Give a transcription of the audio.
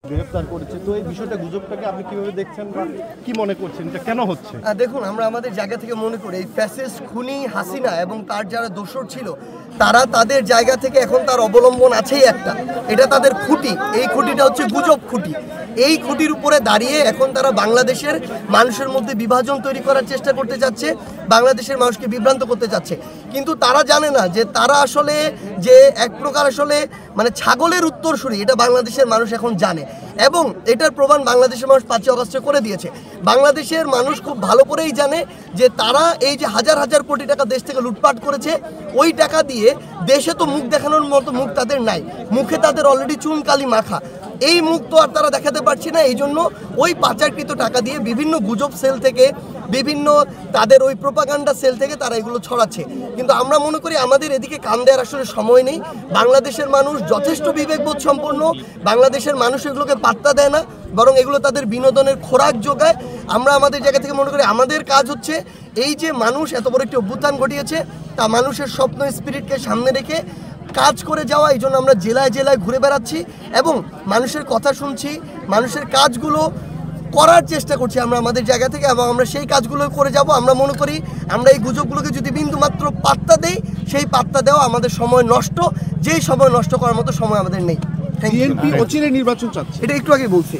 গ্রেফতার করেছে। তো এই বিষয়টা গুজবটাকে আপনি কিভাবে দেখছেন বা কি মনে করছেন, এটা কেন হচ্ছে? দেখুন, আমরা আমাদের জায়গা থেকে মনে করি এই ফ্যাসিস্ট খুনি হাসিনা এবং তার যারা দোসর ছিল তারা তাদের জায়গা থেকে এখন তার অবলম্বন আছেই একটা, এটা তাদের খুঁটি। এই খুঁটিটা হচ্ছে গুজব খুঁটি। এই খুঁটির উপরে দাঁড়িয়ে এখন তারা বাংলাদেশের মানুষের মধ্যে বিভাজন তৈরি করার চেষ্টা করতে চাচ্ছে, বাংলাদেশের মানুষকে বিভ্রান্ত করতে চাচ্ছে। কিন্তু তারা জানে না যে তারা আসলে যে এক প্রকার আসলে মানে ছাগলের উত্তরসূরি, এটা বাংলাদেশের মানুষ এখন জানে। এবং এটার প্রমাণ বাংলাদেশের মানুষ 5ই আগস্টে করে দিয়েছে। বাংলাদেশের মানুষ খুব ভালো করেই জানে যে তারা এই যে হাজার হাজার কোটি টাকা দেশ থেকে লুটপাট করেছে, ওই টাকা দিয়ে দেশে তো মুখ দেখানোর মতো মুখ তাদের নাই, মুখে তাদের অলরেডি চুনকালি মাখা। এই মুখ তো আর তারা দেখাতে পারছে না, এই জন্য ওই পাচারকৃত টাকা দিয়ে বিভিন্ন গুজব সেল থেকে, বিভিন্ন তাদের ওই প্রোপাগান্ডা সেল থেকে তারা এগুলো ছড়াচ্ছে। কিন্তু আমরা মনে করি আমাদের এদিকে কান দেওয়ার আসলে সময় নেই। বাংলাদেশের মানুষ যথেষ্ট বিবেকবোধ সম্পন্ন, বাংলাদেশের মানুষ এগুলোকে পাত্তা দেয় না, বরং এগুলো তাদের বিনোদনের খোরাক যোগায়। আমরা আমাদের জায়গা থেকে মনে করি আমাদের কাজ হচ্ছে এই যে মানুষ এত বড় একটি অভ্যুত্থান ঘটিয়েছে তা মানুষের স্বপ্ন স্পিরিটকে সামনে রেখে কাজ করে যাওয়া। এই জন্য আমরা জেলায় জেলায় ঘুরে বেড়াচ্ছি এবং মানুষের কথা শুনছি, মানুষের কাজগুলো করার চেষ্টা করছি আমরা আমাদের জায়গা থেকে, এবং আমরা সেই কাজগুলো করে যাব। আমরা মনে করি আমরা এই গুজবগুলোকে যদি বিন্দুমাত্র পাত্তা দেই, সেই পাত্তা দেওয়া আমাদের সময় নষ্ট, যেই সময় নষ্ট করার মতো সময় আমাদের নেই। বিএনপি অচিরে নির্বাচন চাচ্ছে, এটা একটু আগে বলছি।